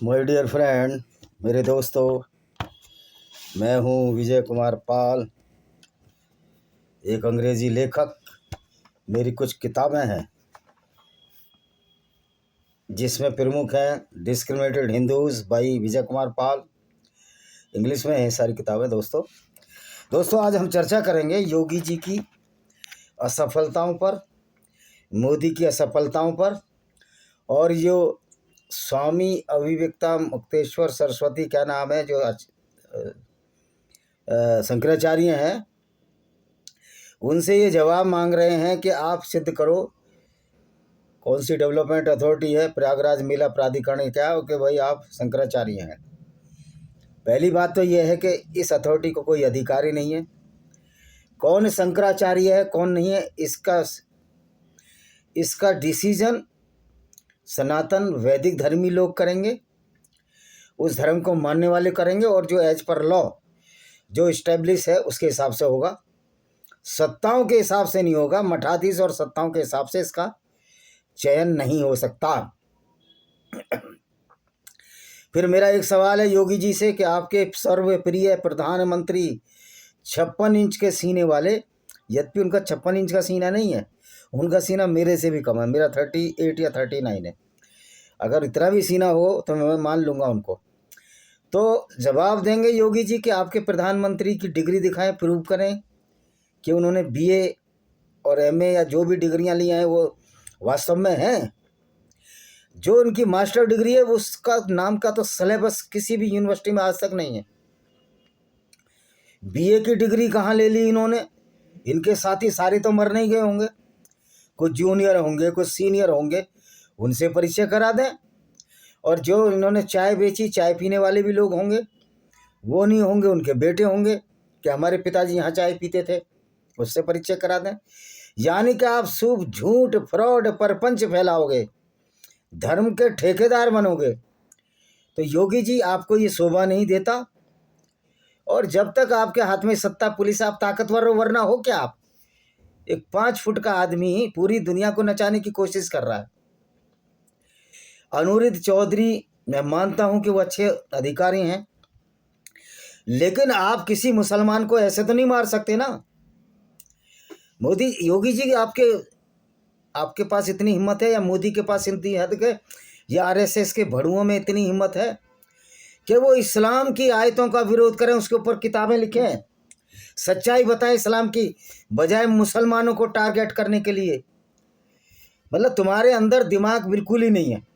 My dear friend, मेरे दोस्तों, मैं हूँ विजय कुमार पाल, एक अंग्रेज़ी लेखक। मेरी कुछ किताबें हैं जिसमें प्रमुख हैं discriminated Hindus by Vijay Kumar Pal. English में हैं सारी किताबें। दोस्तों आज हम चर्चा करेंगे योगी जी की असफलताओं पर, मोदी की असफलताओं पर, और जो स्वामी अविवेकता मुक्तेश्वर सरस्वती, क्या नाम है, जो शंकराचार्य हैं, उनसे ये जवाब मांग रहे हैं कि आप सिद्ध करो कौन सी डेवलपमेंट अथॉरिटी है, प्रयागराज मेला प्राधिकरण क्या है, कि भाई आप शंकराचार्य हैं। पहली बात तो ये है कि इस अथॉरिटी को कोई अधिकारी नहीं है। कौन शंकराचार्य है कौन नहीं है, इसका डिसीजन सनातन वैदिक धर्मी लोग करेंगे, उस धर्म को मानने वाले करेंगे, और जो एज पर लॉ जो इस्टेब्लिश है उसके हिसाब से होगा। सत्ताओं के हिसाब से नहीं होगा। मठाधीश और सत्ताओं के हिसाब से इसका चयन नहीं हो सकता। फिर मेरा एक सवाल है योगी जी से कि आपके सर्वप्रिय प्रधानमंत्री 56 इंच के सीने वाले, यद्यपि उनका 56 इंच का सीना नहीं है, उनका सीना मेरे से भी कम है, मेरा 38 या 39 है। अगर इतना भी सीना हो तो मैं मान लूँगा उनको। तो जवाब देंगे योगी जी कि आपके प्रधानमंत्री की डिग्री दिखाएं, प्रूव करें कि उन्होंने BA और MA या जो भी डिग्रियां ली हैं वो वास्तव में हैं। जो उनकी मास्टर डिग्री है उसका नाम का तो सिलेबस किसी भी यूनिवर्सिटी में आज तक नहीं है। BA की डिग्री कहाँ ले ली इन्होंने? इनके साथी सारे तो मर नहीं गए होंगे, कुछ जूनियर होंगे, कुछ सीनियर होंगे, उनसे परिचय करा दें। और जो इन्होंने चाय बेची, चाय पीने वाले भी लोग होंगे, वो नहीं होंगे, उनके बेटे होंगे कि हमारे पिताजी यहाँ चाय पीते थे, उससे परिचय करा दें। यानी कि आप शुभ झूठ फ्रॉड परपंच फैलाओगे, धर्म के ठेकेदार बनोगे। तो योगी जी आपको ये शोभा नहीं देता। और जब तक आपके हाथ में सत्ता पुलिस, आप ताकतवर हो, वरना हो क्या आप? एक 5 फुट का आदमी पूरी दुनिया को नचाने की कोशिश कर रहा है। अनुरुद्ध चौधरी, मैं मानता हूं कि वो अच्छे अधिकारी हैं, लेकिन आप किसी मुसलमान को ऐसे तो नहीं मार सकते ना। योगी जी आपके पास इतनी हिम्मत है, या मोदी के पास इतनी हद है, या RSS के भड़ुओं में इतनी हिम्मत है कि वो इस्लाम की आयतों का विरोध करें, उसके ऊपर किताबें लिखें, सच्चाई बताएं इस्लाम की, बजाय मुसलमानों को टारगेट करने के लिए। मतलब तुम्हारे अंदर दिमाग बिल्कुल ही नहीं है।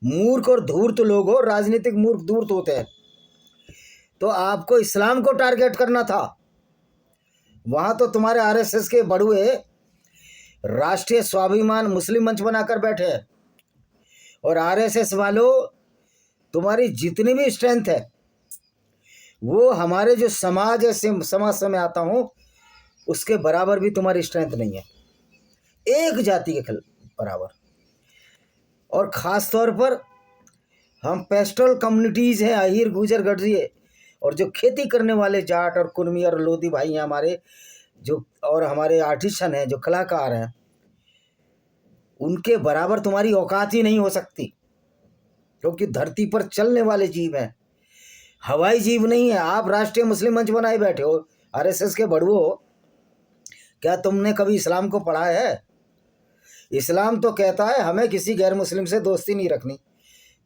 मूर्ख और धूर्त लोग हो, राजनीतिक मूर्ख धूर्त होते हैं। तो आपको इस्लाम को टारगेट करना था। वहां तो तुम्हारे RSS के बड़ुए राष्ट्रीय स्वाभिमान मुस्लिम मंच बनाकर बैठे हैं। और RSS वालों, तुम्हारी जितनी भी स्ट्रेंथ है वो हमारे जो समाज है, समाज से मैं आता हूँ, उसके बराबर भी तुम्हारी स्ट्रेंथ नहीं है, एक जाति के बराबर। और ख़ास तौर पर हम पेस्टल कम्युनिटीज़ हैं, अहीर गुजर गठरिये, और जो खेती करने वाले जाट और कुर्मी और लोधी भाई हैं हमारे, जो और हमारे आर्टिसन हैं, जो कलाकार हैं, उनके बराबर तुम्हारी औकात ही नहीं हो सकती। क्योंकि धरती पर चलने वाले जीव हैं, हवाई जीव नहीं है। आप राष्ट्रीय मुस्लिम मंच बनाए बैठे हो, RSS के बड़ुओ। क्या तुमने कभी इस्लाम को पढ़ा है? इस्लाम तो कहता है हमें किसी गैर मुस्लिम से दोस्ती नहीं रखनी।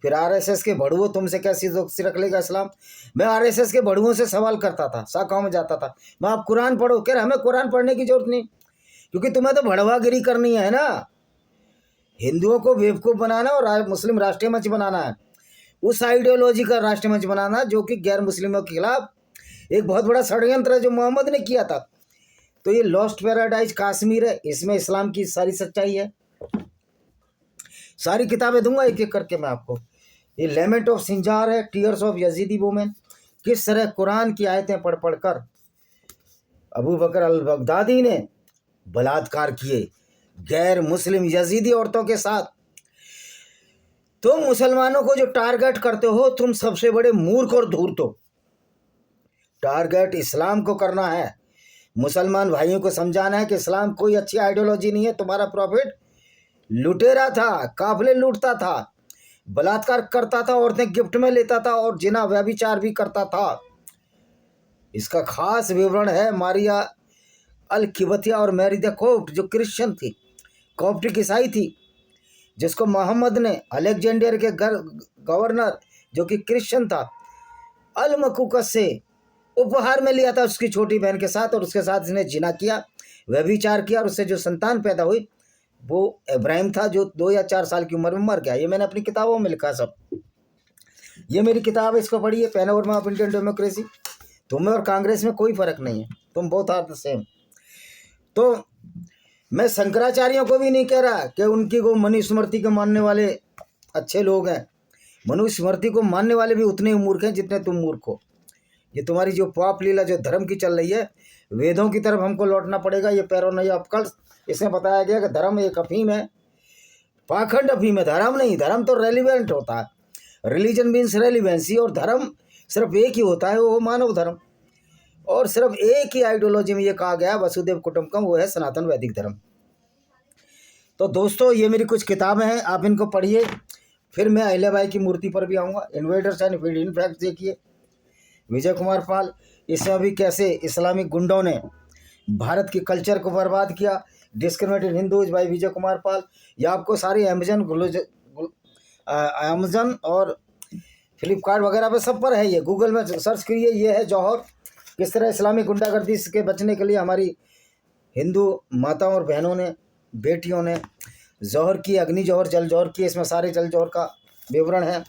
फिर RSS के भड़ुओं तुमसे कैसी दोस्ती रख लेगा इस्लाम? मैं RSS के भड़ुओं से सवाल करता था, शाखाओं में जाता था, मैं आप कुरान पढ़ो, कह रहे हमें कुरान पढ़ने की जरूरत नहीं, क्योंकि तुम्हें तो भड़वागिरी करनी है ना, हिंदुओं को बेवकूफ़ बनाना और मुस्लिम राष्ट्रीय मंच बनाना है। उस आइडियोलॉजी का राष्ट्रीय मंच बनाना जो कि गैर मुस्लिमों के खिलाफ एक बहुत बड़ा षड्यंत्र है, जो मोहम्मद ने किया था। तो ये लॉस्ट पैराडाइज कश्मीर है, इसमें इस्लाम की सारी सच्चाई है। सारी किताबें दूंगा एक एक करके मैं आपको। ये लेमेंट ऑफ सिंजार है, टीयर्स ऑफ यजीदी वुमेन, किस तरह कुरान की आयतें पढ़ पढ़ कर अबू बकर अल बगदादी ने बलात्कार किए गैर मुस्लिम यजीदी औरतों के साथ। तुम मुसलमानों को जो टारगेट करते हो, तुम सबसे बड़े मूर्ख और धूर्त हो। टारगेट इस्लाम को करना है, मुसलमान भाइयों को समझाना है कि इस्लाम कोई अच्छी आइडियोलॉजी नहीं है। तुम्हारा प्रॉफिट लुटेरा था, काफिले लूटता था, बलात्कार करता था, औरतें गिफ्ट में लेता था और जिना व्यभिचार भी करता था। इसका खास विवरण है मारिया अल किबतिया और मैरी द कोप्ट, जो क्रिश्चियन थी, कॉप्टिक ईसाई थी, जिसको मोहम्मद ने अलेक्जेंडर के गवर्नर जो कि क्रिश्चियन था अल मकूकस से उपहार में लिया था उसकी छोटी बहन के साथ, और उसके साथ इसने जिना किया, व्यभिचार किया, और उससे जो संतान पैदा हुई वो इब्राहिम था, जो 2 या 4 साल की उम्र में मर गया। ये मैंने अपनी किताबों में लिखा सब। ये मेरी किताब है, इसको पढ़िए, पैनोरमा ऑफ इंडियन डेमोक्रेसी। तुम्हें और कांग्रेस में कोई फर्क नहीं है, तुम बोथ आर द सेम। तो मैं शंकराचार्यों को भी नहीं कह रहा कि उनकी को मनुस्मृति के मानने वाले अच्छे लोग हैं। मनुस्मृति को मानने वाले भी उतने ही मूर्ख हैं जितने तुम मूर्ख हो। ये तुम्हारी जो पाप लीला जो धर्म की चल रही है, वेदों की तरफ हमको लौटना पड़ेगा। ये पैरोनया अपकल्स, इसमें बताया गया कि धर्म एक अफीम है, पाखंड अफीम है, धर्म नहीं। धर्म तो रेलिवेंट होता है, रिलीजन मीन्स रेलिवेंसी, और धर्म सिर्फ एक ही होता है, वो मानव धर्म। और सिर्फ एक ही आइडियोलॉजी में ये कहा गया वसुदेव कुटुंबकम, वो है सनातन वैदिक धर्म। तो दोस्तों ये मेरी कुछ किताबें हैं, आप इनको पढ़िए। फिर मैं अहिल्याबाई की मूर्ति पर भी आऊँगा। इन्वेडर्स एंड हिडन फैक्ट्स देखिए, विजय कुमार पाल, इसमें भी कैसे इस्लामिक गुंडों ने भारत की कल्चर को बर्बाद किया। Discriminated Hindus bye Vijay Kumar Pal. ये आपको सारी अमेजन और फ्लिपकार्ट वगैरह पे सब पर है, ये गूगल में सर्च करिए। ये है जौहर, किस तरह इस्लामिक गुंडागर्दी से बचने के लिए हमारी हिंदू माताओं और बहनों ने, बेटियों ने जौहर की, अग्नि जौहर, जल जौहर की। इसमें सारे जल जौहर का विवरण है,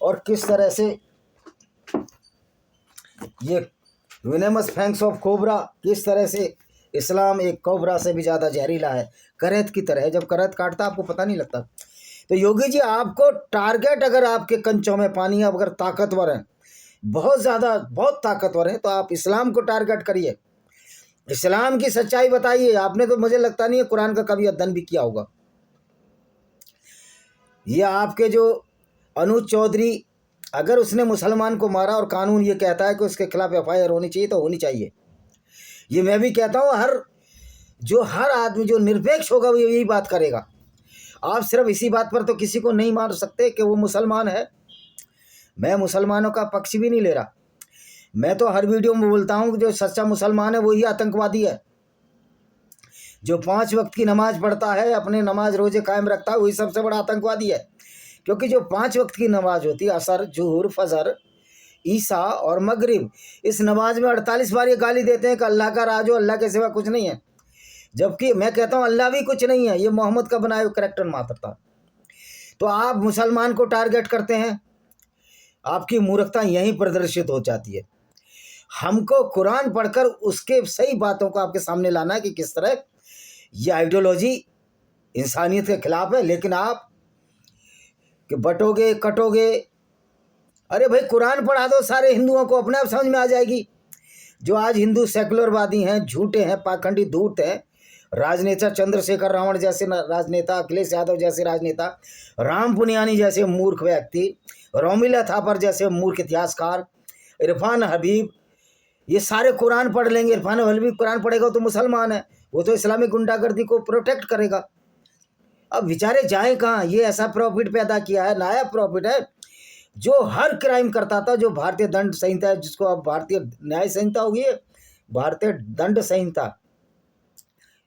और किस तरह से ये विनेमस फैंक्स ऑफ कोबरा, किस तरह से इस्लाम एक कोबरा से भी ज़्यादा जहरीला है, करैत की तरह है। जब करैत काटता आपको पता नहीं लगता। तो योगी जी, आपको टारगेट, अगर आपके कंचों में पानी है, अगर ताकतवर हैं, बहुत ज़्यादा, बहुत ताकतवर हैं, तो आप इस्लाम को टारगेट करिए, इस्लाम की सच्चाई बताइए। आपने तो मुझे लगता नहीं है कुरान का कभी अध्ययन भी किया होगा। ये आपके जो अनुज चौधरी, अगर उसने मुसलमान को मारा और कानून ये कहता है कि उसके खिलाफ FIR होनी चाहिए, तो होनी चाहिए। ये मैं भी कहता हूँ, हर आदमी जो निरपेक्ष होगा वो यही बात करेगा। आप सिर्फ इसी बात पर तो किसी को नहीं मार सकते कि वो मुसलमान है। मैं मुसलमानों का पक्ष भी नहीं ले रहा। मैं तो हर वीडियो में बोलता हूँ कि जो सच्चा मुसलमान है वही आतंकवादी है। जो 5 वक्त की नमाज पढ़ता है, अपने नमाज रोजे कायम रखता है, वही सबसे बड़ा आतंकवादी है। क्योंकि जो 5 वक्त की नमाज होती है, असर, जुहर, फजर, ईसा और मगरिब, इस नमाज में 48 बार ये गाली देते हैं कि अल्लाह का राज हो, अल्लाह के सिवा कुछ नहीं है। जबकि मैं कहता हूँ अल्लाह भी कुछ नहीं है, ये मोहम्मद का बनाया हुआ करैक्टर मात्र था। तो आप मुसलमान को टारगेट करते हैं, आपकी मूर्खता यहीं प्रदर्शित हो जाती है। हमको कुरान पढ़कर उसके सही बातों को आपके सामने लाना है कि किस तरह ये आइडियोलॉजी इंसानियत के खिलाफ है। लेकिन आप कि बटोगे कटोगे, अरे भाई कुरान पढ़ा दो, सारे हिंदुओं को अपने आप समझ में आ जाएगी। जो आज हिंदू सेकुलरवादी हैं, झूठे हैं, पाखंडी धूर्त हैं, राजनेता चंद्रशेखर रावण जैसे राजनेता, अखिलेश यादव जैसे राजनेता, राम पुनियानी जैसे मूर्ख व्यक्ति, रोमिला थापर जैसे मूर्ख इतिहासकार, इरफान हबीब, ये सारे कुरान पढ़ लेंगे। इरफान हबीब कुरान पढ़ेगा तो मुसलमान है, वो तो इस्लामिक गुंडागर्दी को प्रोटेक्ट करेगा। अब बेचारे जाए कहाँ? ये ऐसा प्रॉफिट पैदा किया है, नया प्रॉफिट है, जो हर क्राइम करता था, जो भारतीय दंड संहिता है, जिसको अब भारतीय न्याय संहिता होगी, भारतीय दंड संहिता,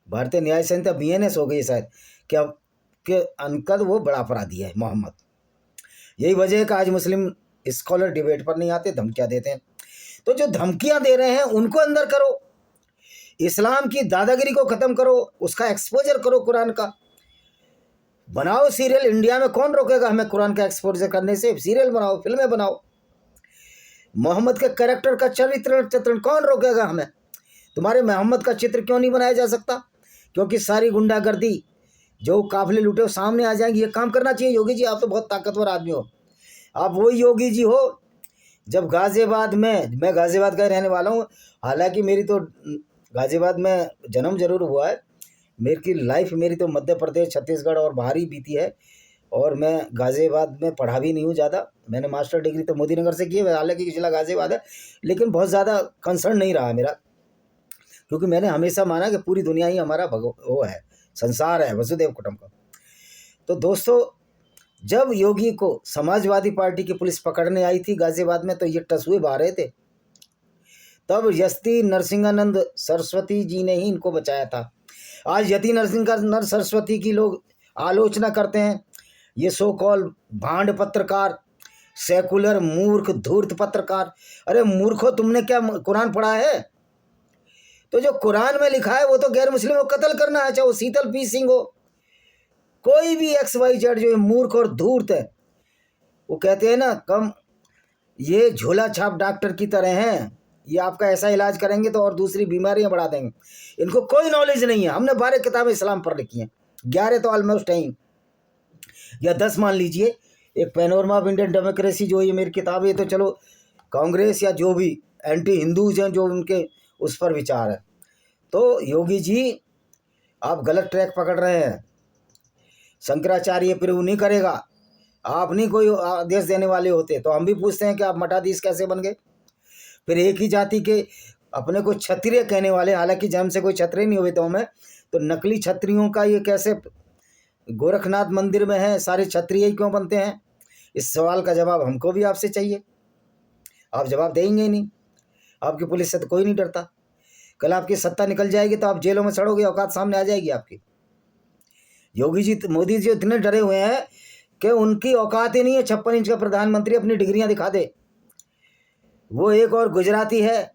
भारतीय न्याय संहिता BNS हो गई शायद, क्या के अनकद वो बड़ा अपराधी है मोहम्मद। यही वजह है कि आज मुस्लिम स्कॉलर डिबेट पर नहीं आते, धमकियां देते हैं। तो जो धमकियां दे रहे हैं उनको अंदर करो, इस्लाम की दादागिरी को ख़त्म करो, उसका एक्सपोजर करो, कुरान का बनाओ सीरियल। इंडिया में कौन रोकेगा हमें कुरान का एक्सपोजर करने से? सीरियल बनाओ, फिल्में बनाओ, मोहम्मद के कैरेक्टर का चित्रण कौन रोकेगा हमें? तुम्हारे मोहम्मद का चित्र क्यों नहीं बनाया जा सकता? क्योंकि सारी गुंडागर्दी जो काफिले लूटे सामने आ जाएंगे। ये काम करना चाहिए योगी जी, आप तो बहुत ताकतवर आदमी हो। आप वही योगी जी हो जब गाज़ियाबाद में, मैं गाज़ियाबाद का रहने वाला हूँ, हालांकि मेरी तो गाज़ियाबाद में जन्म जरूर हुआ है, मेरी लाइफ मेरी तो मध्य प्रदेश, छत्तीसगढ़ और बाहर ही बीती है, और मैं गाज़ियाबाद में पढ़ा भी नहीं हूँ ज़्यादा। मैंने मास्टर डिग्री तो मोदी नगर से की है, हालांकि जिला गाज़ियाबाद है, लेकिन बहुत ज़्यादा कंसर्न नहीं रहा मेरा, क्योंकि मैंने हमेशा माना कि पूरी दुनिया ही हमारा वो है, संसार है, वसुदेव कुटुंबकम। तो दोस्तों जब योगी को समाजवादी पार्टी की पुलिस पकड़ने आई थी गाजियाबाद में, तो ये टसुए बहा रहे थे। तब यति नरसिंहानंद सरस्वती जी ने ही इनको बचाया था। आज यति नरसिंहानंद सरस्वती की लोग आलोचना करते हैं, ये सो कॉल भांड पत्रकार, सेकुलर मूर्ख धूर्त पत्रकार। अरे मूर्खो, तुमने क्या कुरान पढ़ा है? तो जो कुरान में लिखा है वो तो गैर मुस्लिमों को कत्ल करना है, चाहे वो शीतल पी सिंह हो, कोई भी XYZ जो मूर्ख और धूर्त है। वो कहते हैं ना, कम ये झोला छाप डॉक्टर की तरह हैं, ये आपका ऐसा इलाज करेंगे तो और दूसरी बीमारियां बढ़ा देंगे। इनको कोई नॉलेज नहीं है। हमने 12 किताबें इस्लाम पढ़ रखी हैं, 11 तो ऑलमोस्ट हैं या 10 मान लीजिए। एक पैनोरमा ऑफ इंडियन डेमोक्रेसी जो ये मेरी किताब है, तो चलो कांग्रेस या जो भी एंटी हिंदूज हैं जो उनके उस पर विचार है। तो योगी जी आप गलत ट्रैक पकड़ रहे हैं। शंकराचार्य प्रूव नहीं करेगा, आप नहीं कोई आदेश देने वाले होते। तो हम भी पूछते हैं कि आप मठाधीश कैसे बन गए? फिर एक ही जाति के अपने को क्षत्रिय कहने वाले, हालांकि जन्म से कोई क्षत्रिय नहीं हुए तो हमें, तो नकली क्षत्रियों का ये कैसे गोरखनाथ मंदिर में है, सारे क्षत्रिय ही क्यों बनते हैं? इस सवाल का जवाब हमको भी आपसे चाहिए। आप जवाब देंगे ही नहीं। आपकी पुलिस से तो कोई नहीं डरता। कल आपकी सत्ता निकल जाएगी तो आप जेलों में सड़ोगे, औकात सामने आ जाएगी आपकी। योगी जी, मोदी जी इतने डरे हुए हैं कि उनकी औकात ही नहीं है 56 इंच का प्रधानमंत्री अपनी डिग्रियां दिखा दे। वो एक और गुजराती है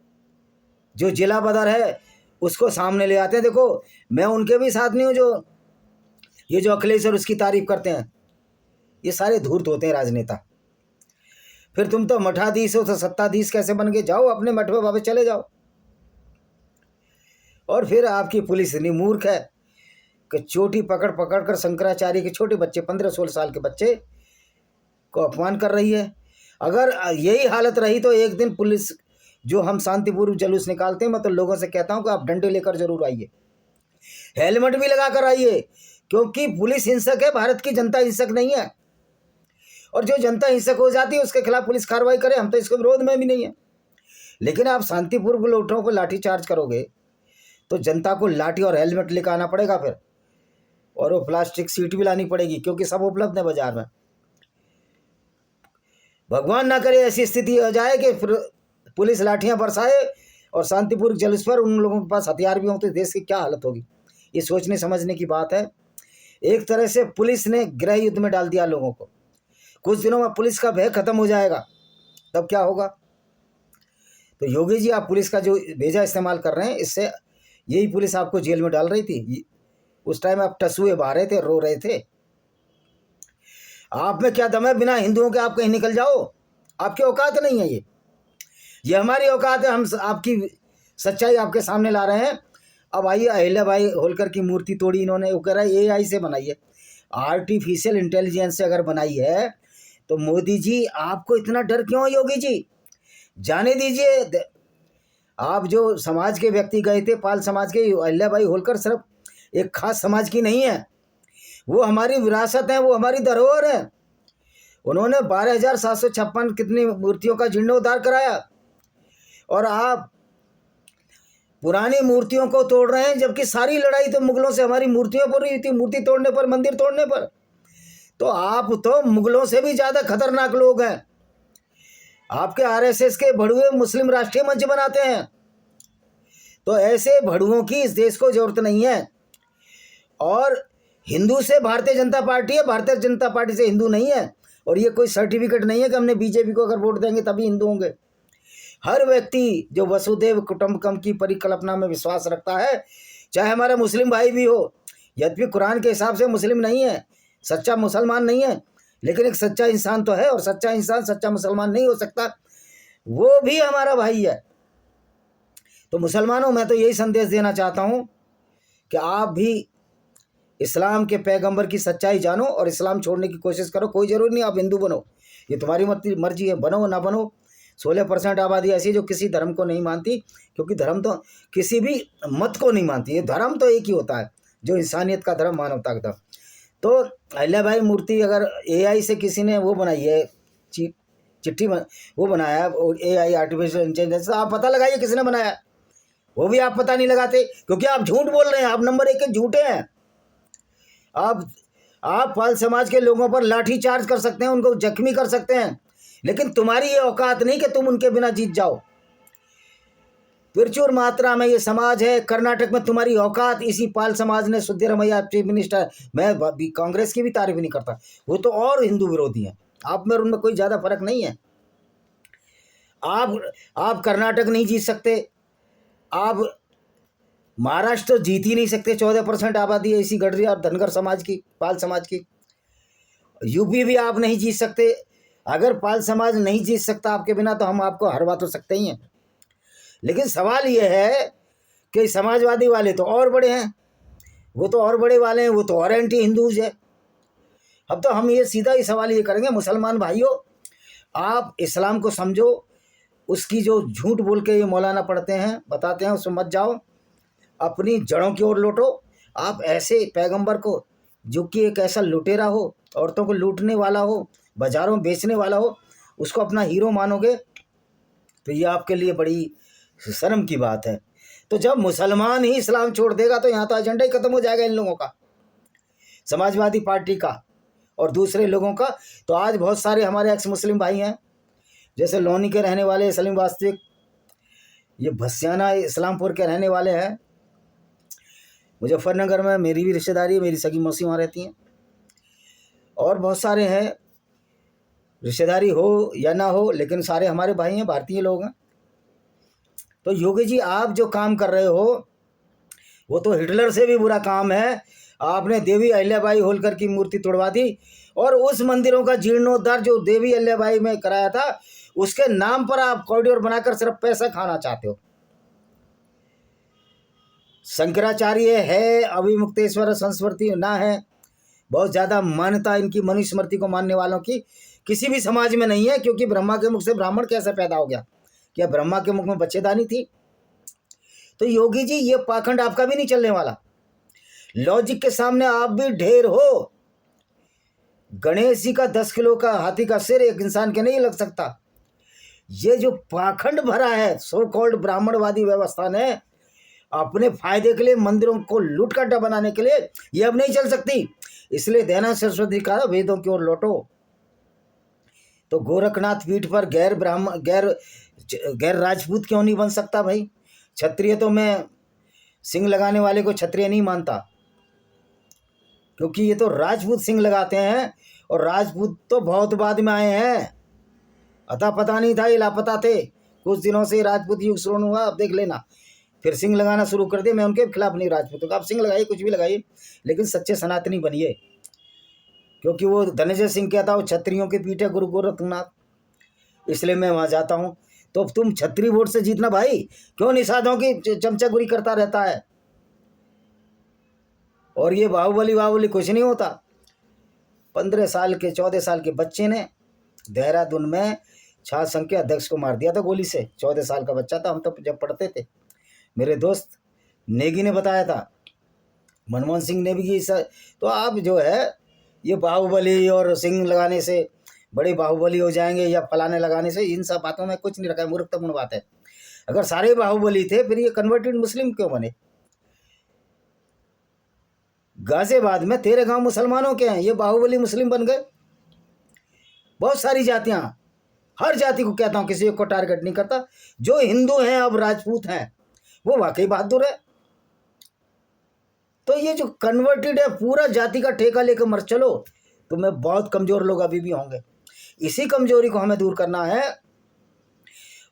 जो जिला बदर है, उसको सामने ले आते हैं। देखो, मैं उनके भी साथ नहीं हूँ जो ये जो अखिलेश और उसकी तारीफ करते हैं। ये सारे धूर्त होते हैं राजनेता। फिर तुम तो मठाधीश हो, तो सत्ताधीश कैसे बन गए? जाओ अपने मठ में वापस चले जाओ। और फिर आपकी पुलिस इतनी मूर्ख है कि चोटी पकड़ पकड़ कर शंकराचार्य के छोटे बच्चे, 15-16 साल के बच्चे को अपमान कर रही है। अगर यही हालत रही तो एक दिन पुलिस, जो हम शांतिपूर्व जुलूस निकालते हैं, मैं तो लोगों से कहता हूं कि आप डंडे लेकर जरूर आइए, हेलमेट भी लगा कर आइए, क्योंकि पुलिस हिंसक है, भारत की जनता हिंसक नहीं है। और जो जनता हिंसक हो जाती है उसके खिलाफ पुलिस कार्रवाई करे, हम तो इसके विरोध में भी नहीं है। लेकिन आप शांतिपूर्व लोगों को लाठी चार्ज करोगे तो जनता को लाठी और हेलमेट लेकर आना पड़ेगा फिर, और वो प्लास्टिक सीट भी लानी पड़ेगी, क्योंकि सब उपलब्ध है बाजार में। भगवान ना करे ऐसी स्थिति हो जाए कि फिर पुलिस लाठियां बरसाए और शांतिपूर्वक जुलूस पर उन लोगों के पास हथियार भी हों, तो देश की क्या हालत होगी। ये सोचने समझने की बात है। एक तरह से पुलिस ने गृह युद्ध में डाल दिया लोगों को। कुछ दिनों में पुलिस का भय खत्म हो जाएगा, तब क्या होगा? तो योगी जी, आप पुलिस का जो भेजा इस्तेमाल कर रहे हैं, इससे यही पुलिस आपको जेल में डाल रही थी। उस टाइम आप टसुए बहा रहे थे, रो रहे थे। आप में क्या दम है बिना हिंदुओं के आप कहीं निकल जाओ? आपकी औकात नहीं है ये हमारी औकात है। हम आपकी सच्चाई आपके सामने ला रहे हैं। अब आइए, अहिल्याबाई होलकर की मूर्ति तोड़ी इन्होंने, वो कह रहा है AI से बनाई है। आर्टिफिशियल इंटेलिजेंस से अगर बनाई है तो मोदी जी आपको इतना डर क्यों? योगी जी जाने दीजिए। आप जो समाज के व्यक्ति गए थे, पाल समाज के, अहिल्याबाई होलकर सिर्फ एक खास समाज की नहीं है, वो हमारी विरासत है, वो हमारी धरोहर है। उन्होंने 12,756 कितनी मूर्तियों का जीर्णोद्धार कराया, और आप पुरानी मूर्तियों को तोड़ रहे हैं, जबकि सारी लड़ाई तो मुगलों से हमारी मूर्तियों पर हुई थी, मूर्ति तोड़ने पर, मंदिर तोड़ने पर। तो आप तो मुगलों से भी ज़्यादा खतरनाक लोग हैं। आपके RSS के भड़ुए मुस्लिम राष्ट्रीय मंच बनाते हैं। तो ऐसे भड़ुओं की इस देश को जरूरत नहीं है। और हिंदू से भारतीय जनता पार्टी है, भारतीय जनता पार्टी से हिंदू नहीं है। और ये कोई सर्टिफिकेट नहीं है कि हमने BJP को अगर वोट देंगे तभी हिंदू होंगे। हर व्यक्ति जो वसुदेव कुटुंबकम की परिकल्पना में विश्वास रखता है, चाहे हमारा मुस्लिम भाई भी हो, यद्यपि कुरान के हिसाब से मुस्लिम नहीं है, सच्चा मुसलमान नहीं है, लेकिन एक सच्चा इंसान तो है, और सच्चा इंसान सच्चा मुसलमान नहीं हो सकता, वो भी हमारा भाई है। तो मुसलमानों, मैं तो यही संदेश देना चाहता हूँ कि आप भी इस्लाम के पैगंबर की सच्चाई जानो और इस्लाम छोड़ने की कोशिश करो। कोई ज़रूरी नहीं आप हिंदू बनो, ये तुम्हारी मर्जी है, बनो ना बनो। 16% आबादी ऐसी जो किसी धर्म को नहीं मानती, क्योंकि धर्म तो किसी भी मत को नहीं मानती है, धर्म तो एक ही होता है, जो इंसानियत का धर्म, मानवता का धर्म। तो अहिल्याबाई मूर्ति अगर AI से किसी ने वो बनाई है, चिट्ठी वो बनाया, AI आर्टिफिशियल इंटेलिजेंस, आप पता लगाइए किसने बनाया। वो भी आप पता नहीं लगाते, क्योंकि आप झूठ बोल रहे हैं। आप नंबर 1 के झूठे हैं। आप आप पाल समाज के लोगों पर लाठी चार्ज कर सकते हैं, उनको जख्मी कर सकते हैं, लेकिन तुम्हारी ये औकात नहीं कि तुम उनके बिना जीत जाओ। प्रचुर मात्रा में ये समाज है कर्नाटक में, तुम्हारी औकात इसी पाल समाज ने, सिद्धरामैया चीफ मिनिस्टर, मैं कांग्रेस की भी तारीफ नहीं करता, वो तो और हिंदू विरोधी हैं, आप में उनमें कोई ज़्यादा फर्क नहीं है। आप कर्नाटक नहीं जीत सकते, आप महाराष्ट्र जीत ही नहीं सकते, 14% आबादी है इसी गडरी और धनगर समाज की, पाल समाज की। यूपी भी आप नहीं जीत सकते। अगर पाल समाज नहीं जीत सकता आपके बिना तो हम आपको हरवा तो सकते ही हैं। लेकिन सवाल ये है कि समाजवादी वाले तो और बड़े हैं, वो तो और बड़े वाले हैं, वो तो और एंटी हिंदूज है। अब तो हम ये सीधा ही सवाल ये करेंगे, मुसलमान भाइयों आप इस्लाम को समझो, उसकी जो झूठ बोल के ये मौलाना पढ़ते हैं बताते हैं उसमें मत जाओ, अपनी जड़ों की ओर लौटो। आप ऐसे पैगंबर को जो कि एक ऐसा लुटेरा हो, औरतों को लूटने वाला हो, बाजारों में बेचने वाला हो, उसको अपना हीरो मानोगे तो ये आपके लिए बड़ी शर्म की बात है। तो जब मुसलमान ही इस्लाम छोड़ देगा तो यहाँ तो एजेंडा ही खत्म हो जाएगा इन लोगों का, समाजवादी पार्टी का और दूसरे लोगों का। तो आज बहुत सारे हमारे एक्स मुस्लिम भाई हैं, जैसे लोनी के रहने वाले सलीम वास्तविक, ये भसियाना इस्लामपुर के रहने वाले हैं, मुजफ्फरनगर में मेरी भी रिश्तेदारी है, मेरी सगी मौसी वहाँ रहती हैं, और बहुत सारे हैं, रिश्तेदारी हो या ना हो लेकिन सारे हमारे भाई हैं, भारतीय लोग हैं। तो योगी जी आप जो काम कर रहे हो वो तो हिटलर से भी बुरा काम है। आपने देवी अहिल्याबाई होलकर की मूर्ति तोड़वा दी और उस मंदिरों का जीर्णोद्धार जो देवी अहिल्याबाई में कराया था उसके नाम पर आप कॉरिडोर बनाकर सिर्फ पैसा खाना चाहते हो। शंकराचार्य है, अभिमुक्तेश्वर संस्मृति ना है, बहुत ज़्यादा मान्यता इनकी मनुस्मृति को मानने वालों की किसी भी समाज में नहीं है, क्योंकि ब्रह्मा के मुख से ब्राह्मण कैसे पैदा हो गया? क्या ब्रह्मा के मुख में बच्चेदानी थी? तो योगी जी ये पाखंड आपका भी नहीं चलने वाला। लॉजिक के सामने आप भी ढेर हो। गणेश जी का 10 किलो का हाथी का सिर एक इंसान के नहीं लग सकता। ये जो पाखंड भरा है सो कॉल्ड ब्राह्मणवादी व्यवस्था ने अपने फायदे के लिए मंदिरों को लूटकट्टा बनाने के लिए, ये अब नहीं चल सकती। इसलिए दयानंद सरस्वती का वेदों की ओर लौटो। तो गोरखनाथ पीठ पर गैर राजपूत क्यों नहीं बन सकता भाई? क्षत्रिय तो मैं सिंह लगाने वाले को क्षत्रिय नहीं मानता, क्योंकि ये तो राजपूत सिंह लगाते हैं और राजपूत तो बहुत बाद में आए हैं। अता पता नहीं था, ये लापता थे। कुछ दिनों से राजपूत युग शुरू हुआ, अब देख लेना फिर सिंह लगाना शुरू कर दिए। मैं उनके खिलाफ नहीं राजपूतों का, आप सिंह लगाइए कुछ भी लगाइए, लेकिन सच्चे सनातनी बनिए। क्योंकि वो धनंजय सिंह कहता वो क्षत्रियों के पीठ है गुरु गोरखनाथ, इसलिए मैं वहाँ जाता हूँ। तो तुम छत्री वोट से जीतना भाई, क्यों निषादों की चमचागिरी करता रहता है? और ये बाहुबली कुछ नहीं होता। 15 साल के 14 साल के बच्चे ने देहरादून में छात्र संघ के अध्यक्ष को मार दिया था गोली से। 14 साल का बच्चा था, हम तो जब पढ़ते थे, मेरे दोस्त नेगी ने बताया था, मनमोहन सिंह ने भी। तो आप जो है ये बाहुबली और सिंह लगाने से बड़े बाहुबली हो जाएंगे या फलाने लगाने से, इन सब बातों में कुछ नहीं रखा है, मूर्खतापूर्ण बात है। अगर सारे बाहुबली थे फिर ये कन्वर्टेड मुस्लिम क्यों बने? गाजियाबाद में 13 गांव मुसलमानों के हैं, ये बाहुबली मुस्लिम बन गए। बहुत सारी जातियां, हर जाति को कहता हूं, किसी को टारगेट नहीं करता। जो हिंदू हैं अब राजपूत हैं वो वाकई बहादुर है। तो ये जो कन्वर्टेड है पूरा जाति का ठेका लेकर मर चलो, तो मैं बहुत कमज़ोर लोग अभी भी होंगे। इसी कमजोरी को हमें दूर करना है।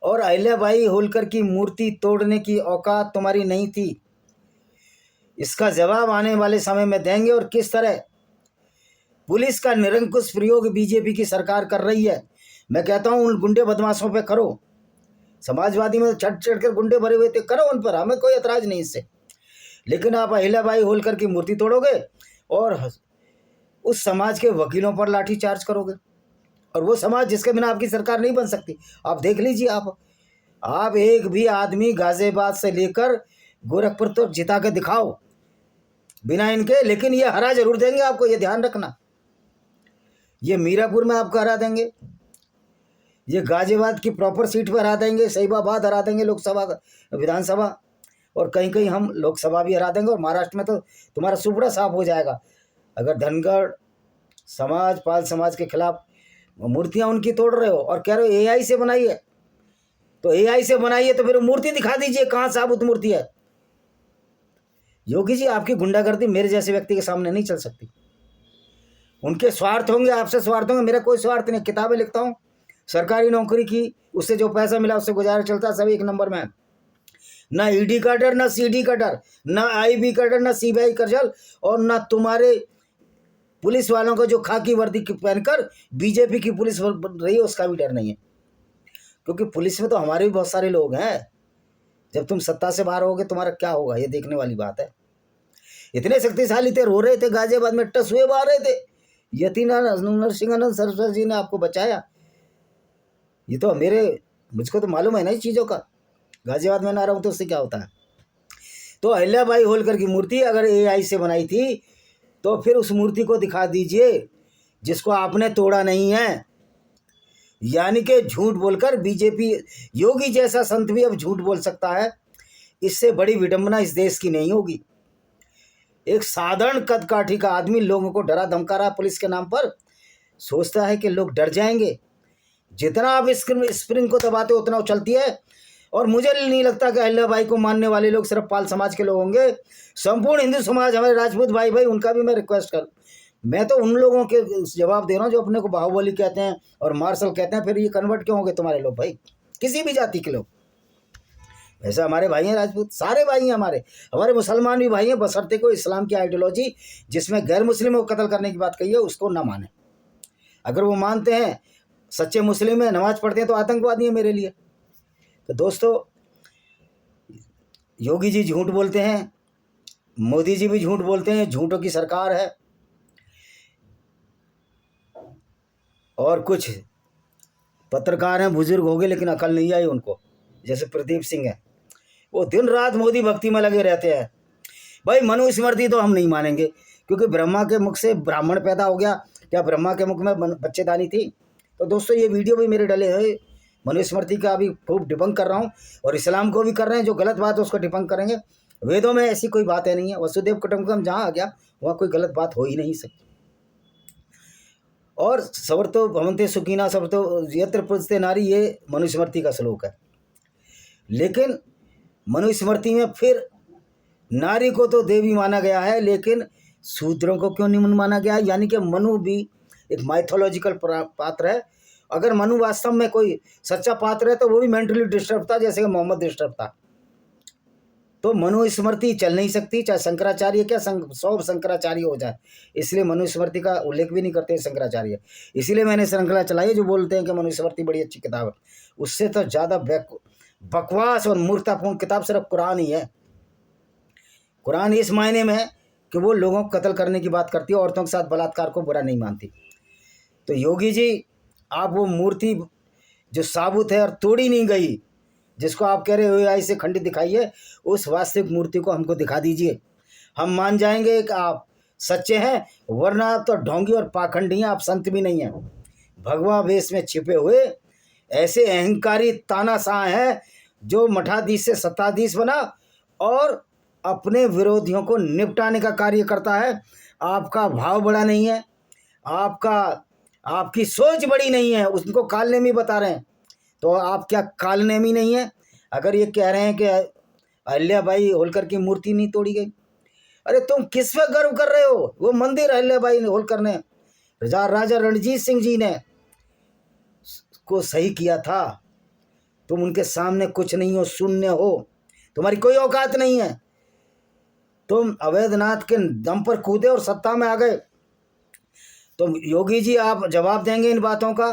और अहिल्याबाई होलकर की मूर्ति तोड़ने की औकात तुम्हारी नहीं थी, इसका जवाब आने वाले समय में देंगे। और किस तरह पुलिस का निरंकुश प्रयोग बीजेपी की सरकार कर रही है। मैं कहता हूं उन गुंडे बदमाशों पे करो, समाजवादी में चढ़ चढ़ कर गुंडे भरे हुए थे, करो उन पर, हमें कोई एतराज नहीं इससे। लेकिन आप अहिल्याबाई होलकर की मूर्ति तोड़ोगे और उस समाज के वकीलों पर लाठी चार्ज करोगे, और वो समाज जिसके बिना आपकी सरकार नहीं बन सकती। आप देख लीजिए, आप एक भी आदमी गाजियाबाद से लेकर गोरखपुर तक जिता के दिखाओ बिना इनके, लेकिन ये हरा जरूर देंगे आपको, ये ध्यान रखना। ये मीरापुर में आपको हरा देंगे, ये गाजियाबाद की प्रॉपर सीट पर हरा देंगे, सहीबाबाद हरा देंगे लोकसभा विधानसभा, और कहीं कहीं हम लोकसभा भी हरा देंगे। और महाराष्ट्र में तो तुम्हारा सुपड़ा साफ हो जाएगा। अगर धनगढ़ समाज, पाल समाज के खिलाफ मूर्तियां उनकी तोड़ रहे हो और कह रहे हो एआई से बनाई है। तो एआई से बनाई है तो फिर मूर्ति दिखा दीजिए, कहाँ साबुत मूर्ति है। योगी जी, आपकी गुंडागर्दी मेरे जैसे व्यक्ति के सामने नहीं चल सकती। उनके स्वार्थ होंगे, आपसे स्वार्थ होंगे, मेरा कोई स्वार्थ नहीं। किताबें लिखता हूँ, सरकारी नौकरी की, उससे जो पैसा मिला उससे गुजारा चलता, सब एक नंबर में है। ना ईडी का डर, ना सीडी का डर, ना आईबी का डर, ना सीबीआई का डर, और ना तुम्हारे पुलिस वालों को जो खाकी वर्दी पहनकर बीजेपी की पुलिस बन रही है उसका भी डर नहीं है। क्योंकि पुलिस में तो हमारे भी बहुत सारे लोग हैं। जब तुम सत्ता से बाहर होगे तुम्हारा क्या होगा, ये देखने वाली बात है। इतने शक्तिशाली थे, रो रहे थे, गाजियाबाद में टसुए बार रहे थे, नरसिंहानंद सरस्वती जी ने आपको बचाया। ये तो मुझको तो मालूम है ना इस चीज़ों का। गाजियाबाद में ना रहा हूँ तो उससे क्या होता है। तो अहिल्याबाई होलकर की मूर्ति अगर एआई से बनाई थी तो फिर उस मूर्ति को दिखा दीजिए जिसको आपने तोड़ा नहीं है। यानी कि झूठ बोलकर बीजेपी, योगी जैसा संत भी अब झूठ बोल सकता है। इससे बड़ी विडंबना इस देश की नहीं होगी। एक साधारण कदकाठी का आदमी लोगों को डरा धमका रहा पुलिस के नाम पर, सोचता है कि लोग डर जाएंगे। जितना आप स्प्रिंग को दबाते हो उतना उछलती है। और मुझे नहीं लगता कि अहिल्याबाई को मानने वाले लोग सिर्फ पाल समाज के लोग होंगे। संपूर्ण हिंदू समाज, हमारे राजपूत भाई उनका भी मैं रिक्वेस्ट कर, मैं तो उन लोगों के जवाब दे रहा हूँ जो अपने को बाहुबली कहते हैं और मार्शल कहते हैं। फिर ये कन्वर्ट क्यों हो गए तुम्हारे लोग भाई, किसी भी जाति के लोग? वैसे हमारे भाई हैं राजपूत, सारे भाई हैं हमारे मुसलमान भी भाई हैं, बशर्ते को इस्लाम की आइडियोलॉजी जिसमें गैर मुस्लिमों को कत्ल करने की बात कही है उसको ना माने। अगर वो मानते हैं, सच्चे मुस्लिम है, नमाज पढ़ते हैं, तो आतंकवादी है मेरे लिए। तो दोस्तों, योगी जी झूठ बोलते हैं, मोदी जी भी झूठ बोलते हैं, झूठों की सरकार है। और कुछ पत्रकार हैं, बुजुर्ग हो गए लेकिन अकल नहीं आई उनको, जैसे प्रदीप सिंह है, वो दिन रात मोदी भक्ति में लगे रहते हैं। भाई मनुस्मृति तो हम नहीं मानेंगे, क्योंकि ब्रह्मा के मुख से ब्राह्मण पैदा हो गया, क्या ब्रह्मा के मुख में बच्चेदानी थी? तो दोस्तों, ये वीडियो भी मेरे डले हैं, मनुस्मृति का अभी खूब डिबंक कर रहा हूँ, और इस्लाम को भी कर रहे हैं। जो गलत बात है उसको डिबंक करेंगे। वेदों में ऐसी कोई बात है नहीं है। वसुदेव कुटुंबकम जहाँ आ गया वहाँ कोई गलत बात हो ही नहीं सकती। और सवर्तो भवन्ते सुखिना सवर्तो यत्र पूजते नारी, ये मनुस्मृति का श्लोक है। लेकिन मनुस्मृति में फिर नारी को तो देवी माना गया है, लेकिन शूद्रों को क्यों नहीं माना गया? यानी कि मनु भी एक माइथोलॉजिकल पात्र है। अगर मनु वास्तव में कोई सच्चा पात्र है तो वो भी मेंटली डिस्टर्ब था, जैसे कि मोहम्मद डिस्टर्ब था। तो मनुस्मृति चल नहीं सकती, चाहे शंकराचार्य क्या 100 शंकराचार्य हो जाए, इसलिए मनुस्मृति का उल्लेख भी नहीं करते शंकराचार्य। इसीलिए मैंने श्रृंखला चलाई है जो बोलते हैं कि मनुस्मृति बड़ी अच्छी किताब है। उससे तो ज़्यादा बकवास और मूर्खतापूर्ण किताब सिर्फ कुरान ही है। कुरान इस मायने में है कि वो लोगों को कत्ल करने की बात करती है, औरतों के साथ बलात्कार को बुरा नहीं मानती। तो योगी जी, आप वो मूर्ति जो साबुत है और तोड़ी नहीं गई, जिसको आप कह रहे हो एआई से खंडित दिखाइए, उस वास्तविक मूर्ति को हमको दिखा दीजिए। हम मान जाएंगे कि आप सच्चे हैं, वरना आप तो ढोंगी और पाखंडी हैं, आप संत भी नहीं हैं। भगवा वेश में छिपे हुए ऐसे अहंकारी तानाशाह हैं जो मठाधीश से सत्ताधीश बना और अपने विरोधियों को निपटाने का कार्य करता है। आपका भाव बड़ा नहीं है, आपकी सोच बड़ी नहीं है। उनको कालनेमी बता रहे हैं, तो आप क्या कालनेमी नहीं है? अगर ये कह रहे हैं कि अहिल्याबाई होलकर की मूर्ति नहीं तोड़ी गई, अरे तुम किस पे गर्व कर रहे हो? वो मंदिर अहिल्याबाई होलकर ने, राजा रणजीत सिंह जी ने को सही किया था। तुम उनके सामने कुछ नहीं हो, शून्य हो, तुम्हारी कोई औकात नहीं है। तुम अवैधनाथ के दम पर कूदे और सत्ता में आ गए। तो योगी जी, आप जवाब देंगे इन बातों का?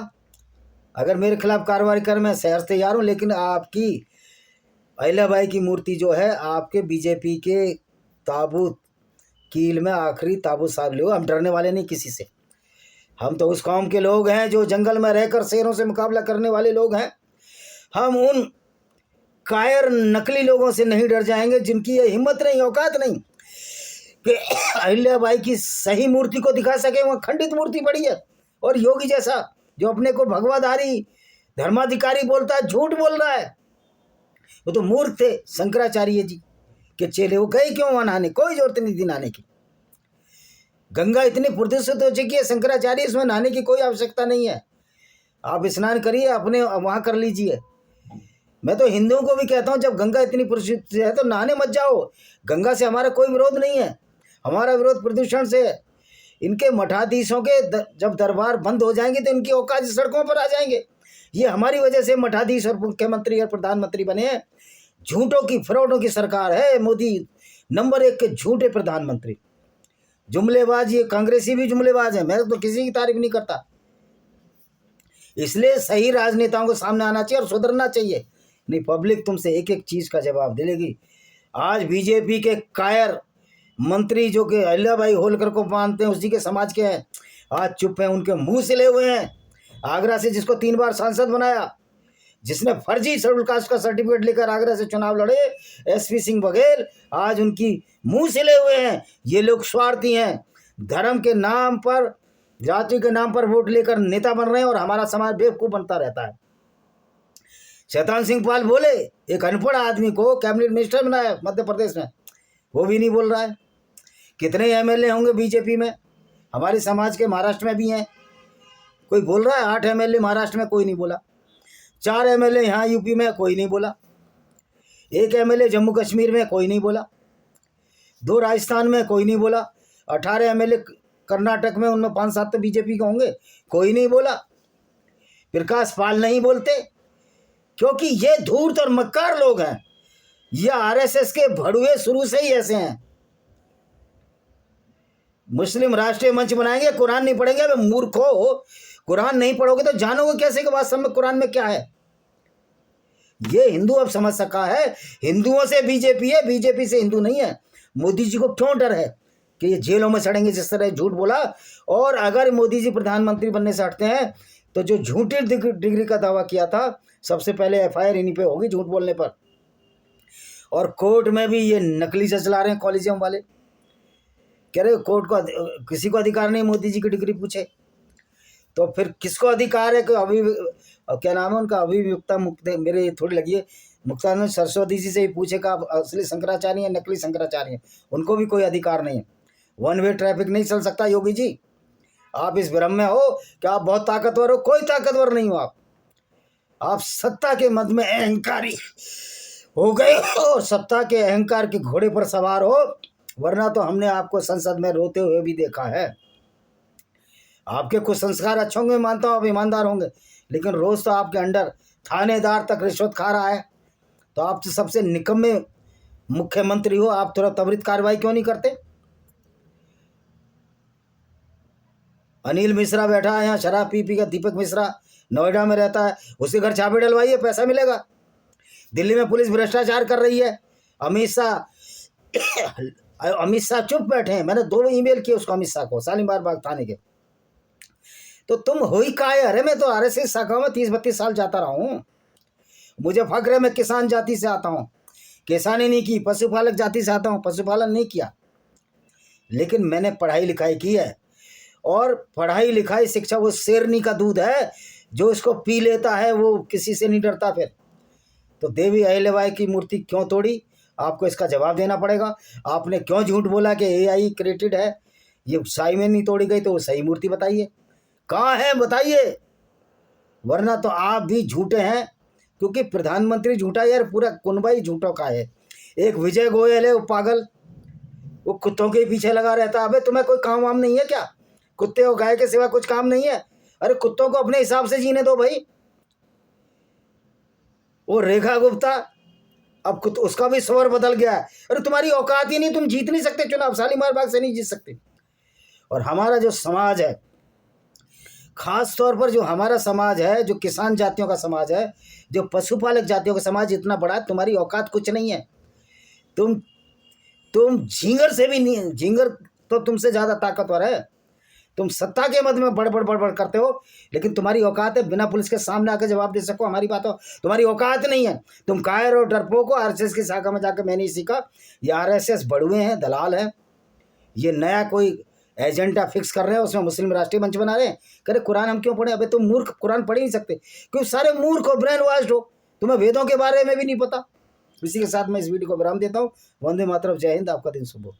अगर मेरे खिलाफ कार्रवाई कर, मैं सहर्ष तैयार हूँ। लेकिन आपकी अहिल्याबाई की मूर्ति जो है, आपके बीजेपी के ताबूत कील में आखिरी ताबूत साहब लोग, हम डरने वाले नहीं किसी से। हम तो उस कौम के लोग हैं जो जंगल में रहकर शेरों से मुकाबला करने वाले लोग हैं। हम उन कायर नकली लोगों से नहीं डर जाएंगे जिनकी ये हिम्मत नहीं, औकात नहीं कि अहिल्याबाई की सही मूर्ति को दिखा सके। वहाँ खंडित मूर्ति पड़ी है। और योगी जैसा जो अपने को भगवाधारी धर्माधिकारी बोलता है, झूठ बोल रहा है। वो तो मूर्ख थे शंकराचार्य जी के चेले, वो गए क्यों वहाँ नहाने? कोई जरूरत नहीं थी नहाने की। गंगा इतनी प्रदूषित हो चुकी है शंकराचार्य, इसमें नहाने की कोई आवश्यकता नहीं है। आप स्नान करिए अपने वहाँ कर लीजिए। मैं तो हिंदुओं को भी कहता हूँ जब गंगा इतनी प्रदूषित है तो नहाने मत जाओ। गंगा से हमारा कोई विरोध नहीं है, हमारा विरोध प्रदूषण से है। इनके मठाधीशों के जब दरबार बंद हो जाएंगे तो इनकी औकात सड़कों पर आ जाएंगे। ये हमारी वजह से मठाधीश और मुख्यमंत्री और प्रधानमंत्री बने हैं। झूठों की फ्रॉडों की सरकार है मोदी, नंबर 1 के झूठे प्रधानमंत्री, जुमलेबाज। ये कांग्रेसी भी जुमलेबाज है, मैं तो किसी की तारीफ नहीं करता। इसलिए सही राजनेताओं को सामने आना चाहिए और सुधरना चाहिए, नहीं पब्लिक तुमसे एक एक चीज का जवाब दिलेगी। आज बीजेपी के कायर मंत्री जो कि अहिल्या बाई होलकर को मानते हैं उसी के समाज के हैं, आज चुप हैं, उनके मुंह सिले हुए हैं। आगरा से जिसको 3 बार सांसद बनाया, जिसने फर्जी शेड्यूल कास्ट का सर्टिफिकेट लेकर आगरा से चुनाव लड़े, एसपी सिंह बघेल, आज उनकी मुंह सिले हुए हैं। ये लोग स्वार्थी हैं, धर्म के नाम पर, जाति के नाम पर वोट लेकर नेता बन रहे हैं और हमारा समाज बेवकूफ बनता रहता है। शैतान सिंह पाल बोले एक अनपढ़ आदमी को कैबिनेट मिनिस्टर बनाया मध्य प्रदेश में, वो भी नहीं बोल रहा है। कितने एमएलए होंगे बीजेपी में, हमारे समाज के महाराष्ट्र में भी हैं, कोई बोल रहा है? 8 एमएलए महाराष्ट्र में, कोई नहीं बोला। 4 एमएलए यहाँ यूपी में, कोई नहीं बोला। 1 एमएलए जम्मू कश्मीर में, कोई नहीं बोला। 2 राजस्थान में, कोई नहीं बोला। 18 एमएलए कर्नाटक में, उनमें 5-7 तो बीजेपी के होंगे, कोई नहीं बोला। प्रकाश पाल नहीं बोलते क्योंकि ये धूर्त और मक्कार लोग हैं। ये आरएसएस के भड़ुए शुरू से ही ऐसे हैं। मुस्लिम राष्ट्रीय मंच बनाएंगे, कुरान नहीं पढ़ेंगे। वे मूर्खो, कुरान नहीं पढ़ोगे तो जानोगे कैसे कि वास्तव में कुरान में क्या है। ये हिंदू अब समझ सका है, हिंदुओं से बीजेपी है, बीजेपी से हिंदू नहीं है। मोदी जी को क्यों डर है कि ये जेलों में सड़ेंगे जिस तरह झूठ बोला। और अगर मोदी जी प्रधानमंत्री बनने से हटते हैं तो जो झूठी डिग्री का दावा किया था, सबसे पहले एफआईआर इन्हीं पे होगी झूठ बोलने पर। और कोर्ट में भी ये नकली से चला रहे हैं कॉलेजियम वाले, कह रहे कोर्ट को किसी को अधिकार नहीं मोदी जी की डिग्री पूछे, तो फिर किसको अधिकार है कि क्या नाम है उनका, अभियुक्ता मुक्त, मेरे थोड़ी लगी है, मुक्तानंद सरस्वती जी से ही पूछे कि आप असली शंकराचार्य हैं नकली शंकराचार्य हैं, उनको भी कोई अधिकार नहीं है। 1 वे ट्रैफिक नहीं चल सकता। योगी जी आप इस भ्रम में हो कि आप बहुत ताकतवर हो, कोई ताकतवर नहीं हो। आप सत्ता के मद में अहंकारी हो गए हो, सत्ता के अहंकार के घोड़े पर सवार हो, वरना तो हमने आपको संसद में रोते हुए भी देखा है। आपके कुछ संस्कार अच्छे होंगे, मानता हूँ आप ईमानदार होंगे, लेकिन रोज तो आपके अंडर थानेदार तक रिश्वत खा रहा है। तो आप तो सबसे निकम्मे मुख्यमंत्री हो, आप थोड़ा त्वरित कार्रवाई क्यों नहीं करते? अनिल मिश्रा बैठा है यहाँ शराब पी पी का, दीपक मिश्रा नोएडा में रहता है, उसके घर चाबी डलवाइए, पैसा मिलेगा। दिल्ली में पुलिस भ्रष्टाचार कर रही है, अमित शाह चुप बैठे हैं। मैंने 2 ईमेल किए उसको, अमित शाह को, शालीमार बाग थाने के। तो तुम हो ही का है? अरे मैं तो आरएसएस शाखा में 30-32 साल जाता रहा हूँ, मुझे फक्र है, मैं किसान जाति से आता हूँ, किसानी नहीं की, पशुपालक जाति से आता हूँ, पशुपालन नहीं किया, लेकिन मैंने पढ़ाई लिखाई की है। और पढ़ाई लिखाई शिक्षा वो शेरनी का दूध है, जो इसको पी लेता है वो किसी से नहीं डरता। फिर तो देवी अहिल्याबाई की मूर्ति क्यों तोड़ी, आपको इसका जवाब देना पड़ेगा। आपने क्यों झूठ बोला कि एआई क्रिएटेड है, ये साई में नहीं तोड़ी गई, तो वो सही मूर्ति बताइए कहाँ है, बताइए। वरना तो आप भी झूठे हैं, क्योंकि प्रधानमंत्री झूठा यार, पूरा कुनबा ही झूठों का है। एक विजय गोयल है, वो पागल, वो कुत्तों के पीछे लगा रहता है। अबे तुम्हें कोई काम वाम नहीं है क्या? कुत्ते और गाय के सिवा कुछ काम नहीं है? अरे कुत्तों को अपने हिसाब से जीने दो भाई। वो रेखा गुप्ता, अब उसका भी स्वर बदल गया है। अरे तुम्हारी औकात ही नहीं, तुम जीत नहीं सकते चुनाव, शालीमार बाग से नहीं जीत सकते। और हमारा जो समाज है, खास तौर पर जो हमारा समाज है, जो किसान जातियों का समाज है, जो पशुपालक जातियों का समाज इतना बड़ा है, तुम्हारी औकात कुछ नहीं है। तुम झींगर से भी नहीं, झींगर तो तुमसे ज़्यादा ताकतवर है। तुम सत्ता के मद में बड़बड़ करते हो, लेकिन तुम्हारी औकात है बिना पुलिस के सामने आकर जवाब दे सको हमारी बातों, तुम्हारी औकात नहीं है। तुम कायर और डरपोक हो। आरएसएस की शाखा में जाकर मैंने सीखा, ये आरएसएस बड़ुए हैं, दलाल हैं। ये नया कोई एजेंडा फिक्स कर रहे हैं, उसमें मुस्लिम राष्ट्रीय मंच बना रहे हैं। कह रहे कुरान हम क्यों पढ़े? अबे तुम मूर्ख, कुरान पढ़ ही नहीं सकते, क्योंकि सारे मूर्ख हो, ब्रेन वॉश्ड हो, तुम्हें वेदों के बारे में भी नहीं पता। इसी के साथ मैं इस वीडियो को विराम देता हूँ। वंदे मातरम, जय हिंद, आपका दिन शुभ हो।